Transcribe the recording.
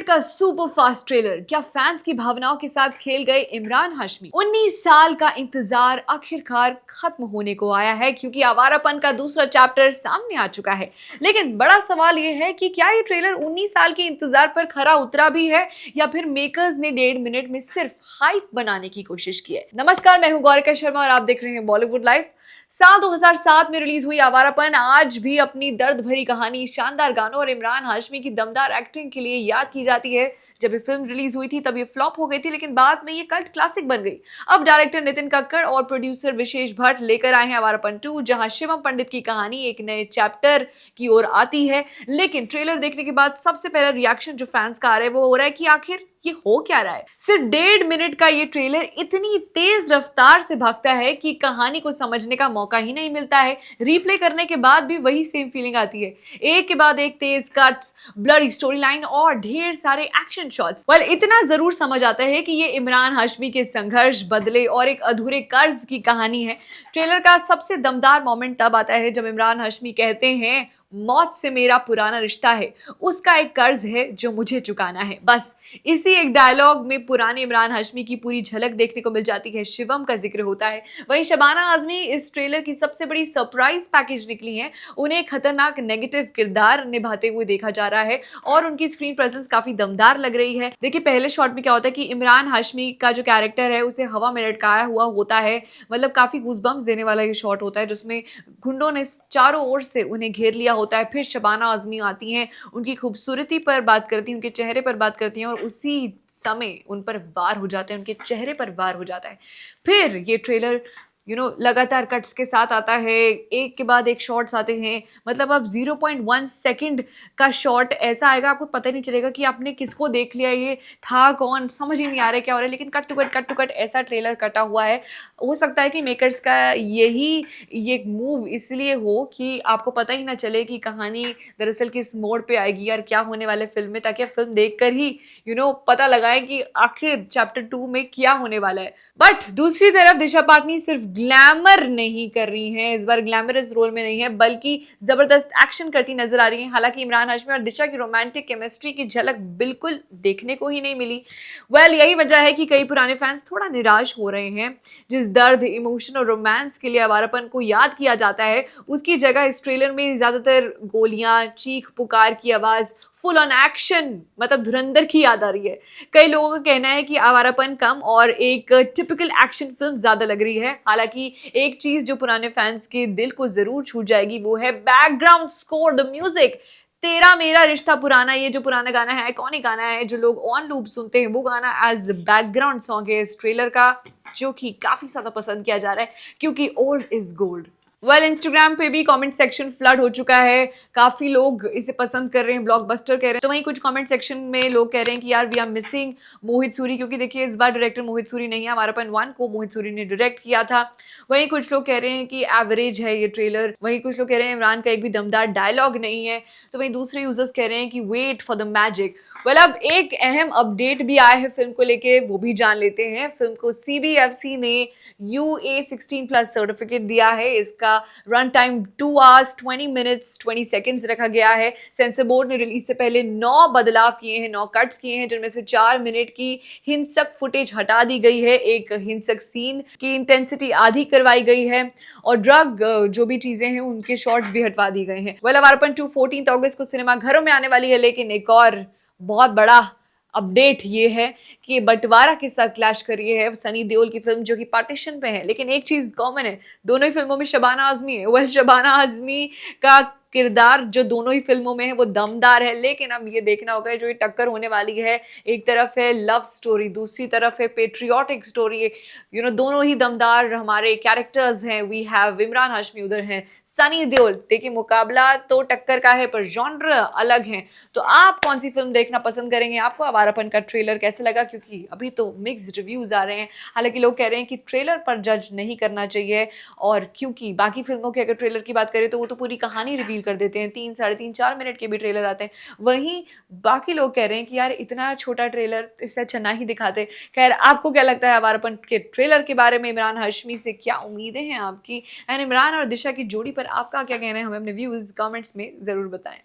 Minute का super fast trailer, क्या fans की भावनाओं के साथ खेल गए इमरान हाशमी। 19 साल का इंतजार आखिरकार खत्म होने को आया है, क्योंकि आवारापन का दूसरा चैप्टर सामने आ चुका है। लेकिन बड़ा सवाल यह है कि क्या ये ट्रेलर 19 साल के इंतजार पर खरा उतरा भी है, या फिर मेकर्स ने 1.5 मिनट में सिर्फ हाइप बनाने की कोशिश की है। नमस्कार, मैं हूं गौरिका शर्मा और आप देख रहे हैं बॉलीवुड लाइफ। साल 2007 में रिलीज हुई आवारापन आज भी अपनी दर्द भरी कहानी, शानदार गानों और इमरान हाशमी की दमदार एक्टिंग के लिए याद की जाती है। जब ये फिल्म रिलीज हुई थी तब ये फ्लॉप हो गई थी, लेकिन बाद में ये कल्ट क्लासिक बन गई। अब डायरेक्टर नितिन कक्कड़ और प्रोड्यूसर विशेष भट्ट लेकर आए हैं आवारापन 2, जहां शिवम पंडित की कहानी एक नए चैप्टर की ओर आती है। लेकिन ट्रेलर देखने के बाद सबसे पहला रिएक्शन जो फैंस का आ रहा है वो हो रहा है कि आखिर ये हो क्या रहा है। सिर्फ 1.5 मिनट का ये ट्रेलर इतनी तेज रफ्तार से भागता है कि कहानी को समझने का मौका ही नहीं मिलता है। रिप्ले करने के बाद भी वही सेम फीलिंग आती है, एक के बाद एक तेज कट्स, ब्लरी स्टोरी लाइन और ढेर सारे एक्शन शॉट्स। वेल, इतना जरूर समझ आता है कि ये इमरान हाशमी के संघर्ष, बदले और एक अधूरे कर्ज की कहानी है। ट्रेलर का सबसे दमदार मोमेंट तब आता है जब इमरान हाशमी कहते हैं, मौत से मेरा पुराना रिश्ता है, उसका एक कर्ज है जो मुझे चुकाना है। बस इसी एक डायलॉग में पुराने इमरान हाशमी की पूरी झलक देखने को मिल जाती है। शिवम का जिक्र होता है। वहीं शबाना आजमी इस ट्रेलर की सबसे बड़ी सरप्राइज पैकेज निकली है। उन्हें खतरनाक नेगेटिव किरदार निभाते हुए देखा जा रहा है और उनकी स्क्रीन प्रेजेंस काफी दमदार लग रही है। देखिए, पहले शॉट में क्या होता है कि इमरान हाशमी का जो कैरेक्टर है उसे हवा में लटकाया हुआ होता है। मतलब काफी गूज़बम्प्स देने वाला ये शॉट होता है, जिसमें गुंडों ने चारों ओर से उन्हें घेर लिया होता है। फिर शबाना आजमी आती हैं, उनकी खूबसूरती पर बात करती हैं, उनके चेहरे पर बात करती हैं और उसी समय उन पर वार हो जाते हैं, उनके चेहरे पर वार हो जाता है। फिर ये ट्रेलर लगातार कट्स के साथ आता है, एक के बाद एक शॉट्स आते हैं। मतलब अब 0.1 सेकंड का शॉट ऐसा आएगा, आपको पता ही नहीं चलेगा कि आपने किसको देख लिया, ये था कौन, समझ ही नहीं आ रहा है क्या हो रहा है। लेकिन कट टू कट ऐसा ट्रेलर कटा हुआ है। हो सकता है कि मेकर्स का ये मूव इसलिए हो कि आपको पता ही ना चले कि कहानी दरअसल किस मोड़ पे आएगी और क्या होने वाले फिल्म में, ताकि आप फिल्म देखकर ही पता लगाएं कि आखिर चैप्टर 2 में क्या होने वाला है। बट दूसरी तरफ दिशा पाटनी सिर्फ ग्लैमर नहीं कर रही हैं, इस बार ग्लैमरस रोल में नहीं है, बल्कि जबरदस्त एक्शन करती नजर आ रही हैं। हालांकि इमरान हाशमी और दिशा की रोमांटिक केमिस्ट्री की झलक बिल्कुल देखने को ही नहीं मिली। वेल, यही वजह है कि कई पुराने फैंस थोड़ा निराश हो रहे हैं। जिस दर्द, इमोशन और रोमांस के लिए आवारापन को याद किया जाता है, उसकी जगह इस ट्रेलर में ज्यादातर गोलियां, चीख पुकार की आवाज, फुल ऑन एक्शन, मतलब धुरंधर की याद आ रही है। कई लोगों का कहना है कि आवारापन कम और एक टिपिकल एक्शन फिल्म ज्यादा लग रही है। हालांकि एक चीज जो पुराने फैंस के दिल को जरूर छू जाएगी वो है बैकग्राउंड स्कोर, द म्यूजिक। तेरा मेरा रिश्ता पुराना, ये जो पुराना गाना है, आइकॉनिक गाना है, जो लोग ऑन लूप सुनते हैं, वो गाना एज बैकग्राउंड सॉन्ग है इस ट्रेलर का, जो कि काफी ज्यादा पसंद किया जा रहा है, क्योंकि old is gold. Well, Instagram पे भी कमेंट सेक्शन फ्लड हो चुका है, काफी लोग इसे पसंद कर रहे हैं, ब्लॉकबस्टर कह रहे हैं। तो वहीं कुछ कमेंट सेक्शन में लोग कह रहे हैं कि यार वी आर मिसिंग मोहित सूरी, क्योंकि देखिए इस बार डायरेक्टर मोहित सूरी नहीं है, आवारापन 1 को मोहित सूरी ने डायरेक्ट किया था। वहीं कुछ लोग कह रहे हैं कि एवरेज है ये ट्रेलर। वहीं कुछ लोग कह रहे हैं इमरान का एक भी दमदार डायलॉग नहीं है। तो वहीं दूसरे यूजर्स कह रहे हैं कि wait for the magic. Well, अब एक अहम अपडेट भी आया है फिल्म को लेके, वो भी जान लेते हैं। फिल्म को CBFC ने UA16+ सर्टिफिकेट दिया है। इसका run time 2 hours 20 minutes 20 seconds रखा गया है। सेंसर बोर्ड ने रिलीज से पहले 9 बदलाव किए हैं, 9 कट्स किए हैं, जिनमें से 4 मिनट की हिंसक फुटेज हटा दी गई है, एक हिंसक सीन की इंटेंसिटी आधी करवाई गई है और ड्रग जो भी चीजें हैं उनके शॉट्स भी हटवा दी गए हैं। वेल, आवारापन 2 14 अगस्त को सिनेमा घरों में आने वाली है, लेकिन एक और बहुत बड़ा अपडेट ये है कि बंटवारा के साथ क्लैश कर रही है सनी देओल की फिल्म, जो कि पार्टीशन पे है। लेकिन एक चीज कॉमन है, दोनों ही फिल्मों में शबाना आजमी है। वेल, शबाना आजमी का किरदार जो दोनों ही फिल्मों में है वो दमदार है। लेकिन अब ये देखना होगा जो ये टक्कर होने वाली है, एक तरफ है लव स्टोरी, दूसरी तरफ है पेट्रियोटिक स्टोरी। दोनों ही दमदार हमारे कैरेक्टर्स हैं। वी हैव इमरान हाशमी, उधर हैं सनी देओल। देखिए, मुकाबला तो टक्कर का है पर जॉनर अलग है। तो आप कौन सी फिल्म देखना पसंद करेंगे? आपको आवारापन का ट्रेलर कैसा लगा? क्योंकि अभी तो मिक्स्ड रिव्यूज आ रहे हैं। हालांकि लोग कह रहे हैं कि ट्रेलर पर जज नहीं करना चाहिए, और क्योंकि बाकी फिल्मों के अगर ट्रेलर की बात करें तो वो तो पूरी कहानी रिवील कर देते हैं, 3, साढ़े 3, 4 मिनट के भी ट्रेलर आते हैं। वहीं बाकी लोग कह रहे हैं कि यार इतना छोटा ट्रेलर, इससे अच्छा ना ही दिखाते। खैर, आपको क्या लगता है आवारापन के ट्रेलर के बारे में? इमरान हाशमी से क्या उम्मीदें हैं आपकी? एंड इमरान और दिशा की जोड़ी पर आपका क्या कहना है? हमें अपने व्यूज कमेंट्स में जरूर बताएं।